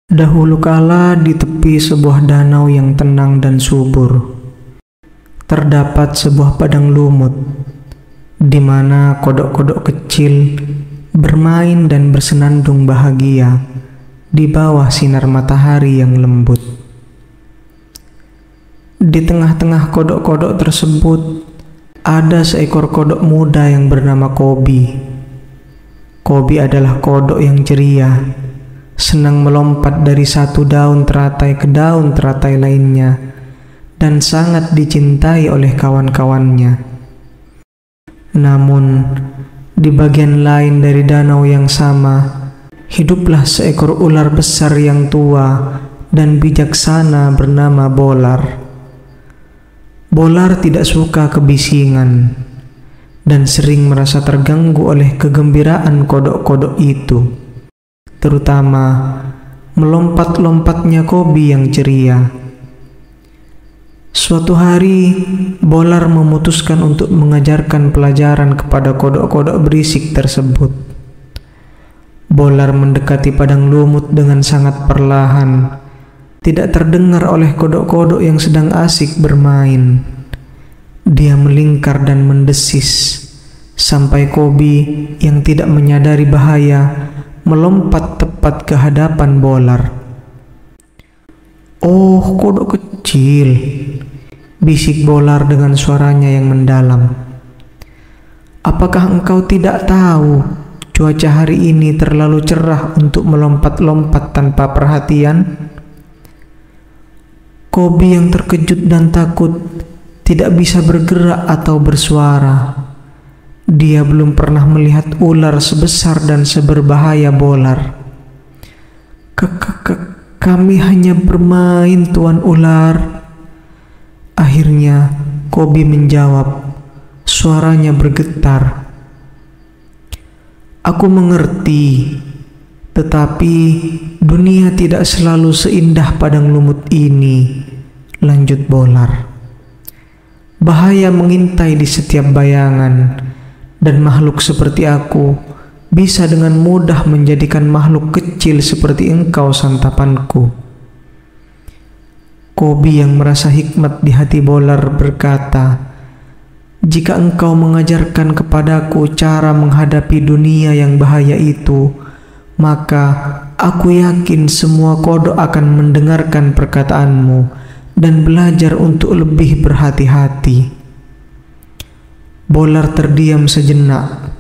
Dahulu kala di tepi sebuah danau yang tenang dan subur, terdapat sebuah padang lumut, di mana kodok-kodok kecil bermain dan bersenandung bahagia di bawah sinar matahari yang lembut. Di tengah-tengah kodok-kodok tersebut, ada seekor kodok muda yang bernama Kobi. Kobi adalah kodok yang ceria, senang melompat dari satu daun teratai ke daun teratai lainnya, dan sangat dicintai oleh kawan-kawannya. Namun, di bagian lain dari danau yang sama, hiduplah seekor ular besar yang tua dan bijaksana bernama Bolar. Bolar tidak suka kebisingan dan sering merasa terganggu oleh kegembiraan kodok-kodok itu, terutama melompat-lompatnya Kobi yang ceria. Suatu hari, Bolar memutuskan untuk mengajarkan pelajaran kepada kodok-kodok berisik tersebut. Bolar mendekati padang lumut dengan sangat perlahan, tidak terdengar oleh kodok-kodok yang sedang asik bermain. Dia melingkar dan mendesis, sampai Kobi yang tidak menyadari bahaya melompat tepat ke hadapan Bolar. "Oh, kodok kecil," bisik Bolar dengan suaranya yang mendalam. "Apakah engkau tidak tahu cuaca hari ini terlalu cerah untuk melompat-lompat tanpa perhatian?" Kobi yang terkejut dan takut tidak bisa bergerak atau bersuara. Dia belum pernah melihat ular sebesar dan seberbahaya Bolar. Kami hanya bermain, Tuan Ular." Akhirnya Kobi menjawab, suaranya bergetar. "Aku mengerti, tetapi dunia tidak selalu seindah padang lumut ini," lanjut Bolar. "Bahaya mengintai di setiap bayangan, dan makhluk seperti aku bisa dengan mudah menjadikan makhluk kecil seperti engkau santapanku." Kobi yang merasa hikmat di hati Bolar berkata, "Jika engkau mengajarkan kepadaku cara menghadapi dunia yang bahaya itu, maka aku yakin semua kodok akan mendengarkan perkataanmu dan belajar untuk lebih berhati-hati." Bolar terdiam sejenak,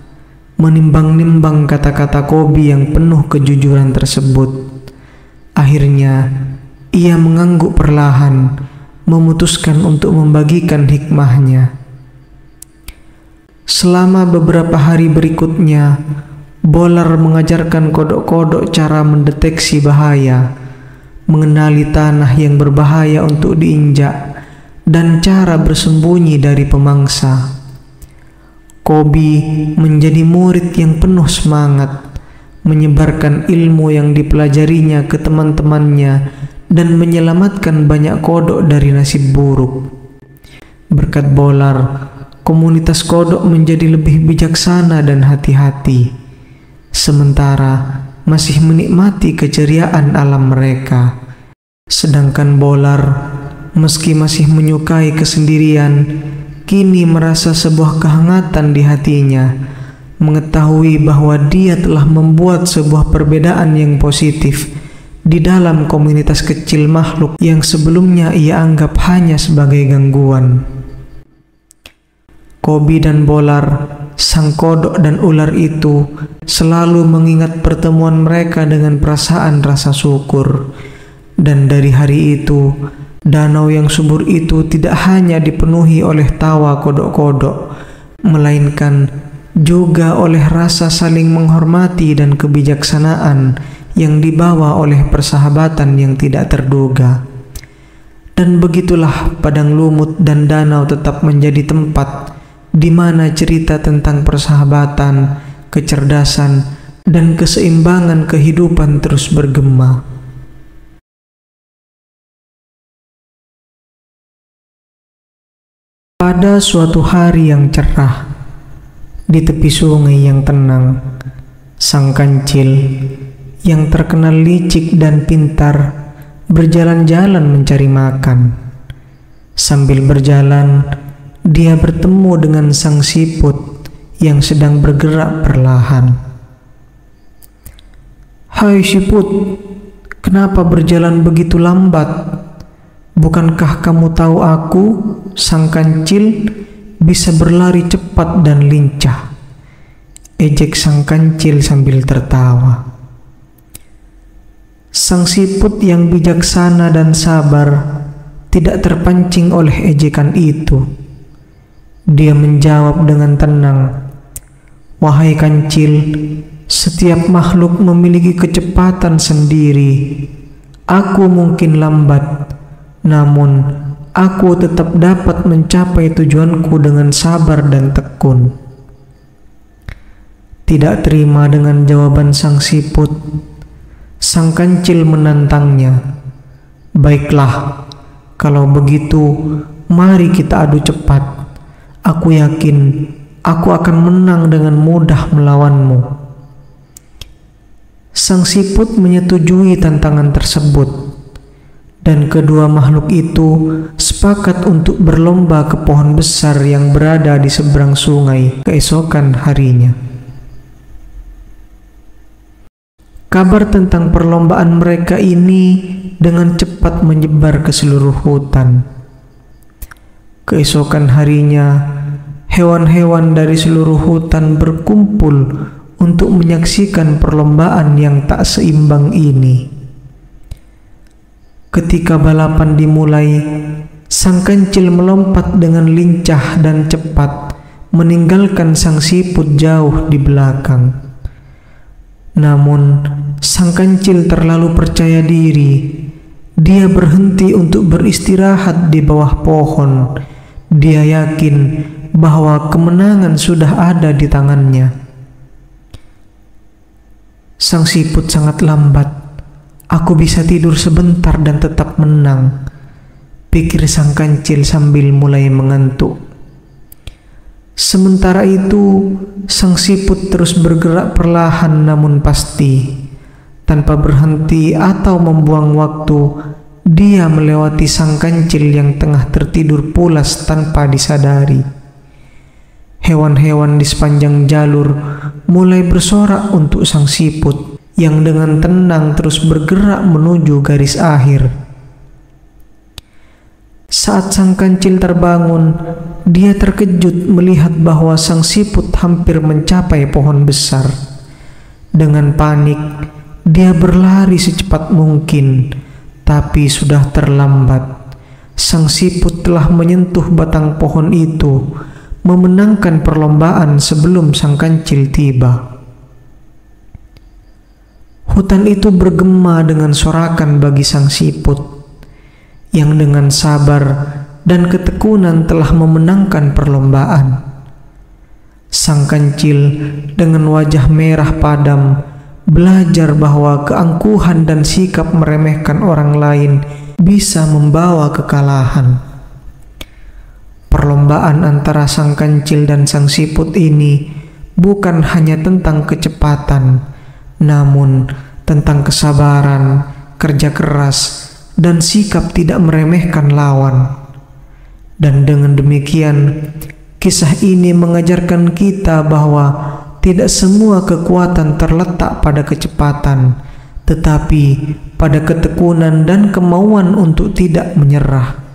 menimbang-nimbang kata-kata Kobi yang penuh kejujuran tersebut. Akhirnya, ia mengangguk perlahan, memutuskan untuk membagikan hikmahnya. Selama beberapa hari berikutnya, Bolar mengajarkan kodok-kodok cara mendeteksi bahaya, mengenali tanah yang berbahaya untuk diinjak, dan cara bersembunyi dari pemangsa. Kobi menjadi murid yang penuh semangat, menyebarkan ilmu yang dipelajarinya ke teman-temannya dan menyelamatkan banyak kodok dari nasib buruk. Berkat Bolar, komunitas kodok menjadi lebih bijaksana dan hati-hati, sementara masih menikmati keceriaan alam mereka. Sedangkan Bolar, meski masih menyukai kesendirian, kini merasa sebuah kehangatan di hatinya, mengetahui bahwa dia telah membuat sebuah perbedaan yang positif di dalam komunitas kecil makhluk yang sebelumnya ia anggap hanya sebagai gangguan. Kobi dan Bolar, sang kodok dan ular itu, selalu mengingat pertemuan mereka dengan perasaan rasa syukur. Dan dari hari itu, danau yang subur itu tidak hanya dipenuhi oleh tawa kodok-kodok, melainkan juga oleh rasa saling menghormati dan kebijaksanaan yang dibawa oleh persahabatan yang tidak terduga. Dan begitulah padang lumut dan danau tetap menjadi tempat di mana cerita tentang persahabatan, kecerdasan, dan keseimbangan kehidupan terus bergema. Pada suatu hari yang cerah, di tepi sungai yang tenang, sang kancil yang terkenal licik dan pintar berjalan-jalan mencari makan. Sambil berjalan, dia bertemu dengan sang siput yang sedang bergerak perlahan. "Hai siput, kenapa berjalan begitu lambat? Bukankah kamu tahu aku, sang kancil, bisa berlari cepat dan lincah?" ejek sang kancil sambil tertawa. Sang siput yang bijaksana dan sabar tidak terpancing oleh ejekan itu. Dia menjawab dengan tenang, "Wahai kancil, setiap makhluk memiliki kecepatan sendiri. Aku mungkin lambat, namun aku tetap dapat mencapai tujuanku dengan sabar dan tekun." Tidak terima dengan jawaban sang siput, sang kancil menantangnya. "Baiklah, kalau begitu mari kita adu cepat. Aku yakin aku akan menang dengan mudah melawanmu." Sang siput menyetujui tantangan tersebut, dan kedua makhluk itu sepakat untuk berlomba ke pohon besar yang berada di seberang sungai keesokan harinya. Kabar tentang perlombaan mereka ini dengan cepat menyebar ke seluruh hutan. Keesokan harinya, hewan-hewan dari seluruh hutan berkumpul untuk menyaksikan perlombaan yang tak seimbang ini. Ketika balapan dimulai, sang kancil melompat dengan lincah dan cepat, meninggalkan sang siput jauh di belakang. Namun, sang kancil terlalu percaya diri. Dia berhenti untuk beristirahat di bawah pohon. Dia yakin bahwa kemenangan sudah ada di tangannya. Sang siput sangat lambat. "Aku bisa tidur sebentar dan tetap menang," pikir sang kancil sambil mulai mengantuk. Sementara itu, sang siput terus bergerak perlahan namun pasti. Tanpa berhenti atau membuang waktu, dia melewati sang kancil yang tengah tertidur pulas tanpa disadari. Hewan-hewan di sepanjang jalur mulai bersorak untuk sang siput yang dengan tenang terus bergerak menuju garis akhir. Saat sang kancil terbangun, dia terkejut melihat bahwa sang siput hampir mencapai pohon besar. Dengan panik, dia berlari secepat mungkin, tapi sudah terlambat. Sang siput telah menyentuh batang pohon itu, memenangkan perlombaan sebelum sang kancil tiba. Hutan itu bergema dengan sorakan bagi sang siput yang dengan sabar dan ketekunan telah memenangkan perlombaan. Sang kancil dengan wajah merah padam belajar bahwa keangkuhan dan sikap meremehkan orang lain bisa membawa kekalahan. Perlombaan antara sang kancil dan sang siput ini bukan hanya tentang kecepatan, namun tentang kesabaran, kerja keras, dan sikap tidak meremehkan lawan. Dan dengan demikian, kisah ini mengajarkan kita bahwa tidak semua kekuatan terletak pada kecepatan, tetapi pada ketekunan dan kemauan untuk tidak menyerah.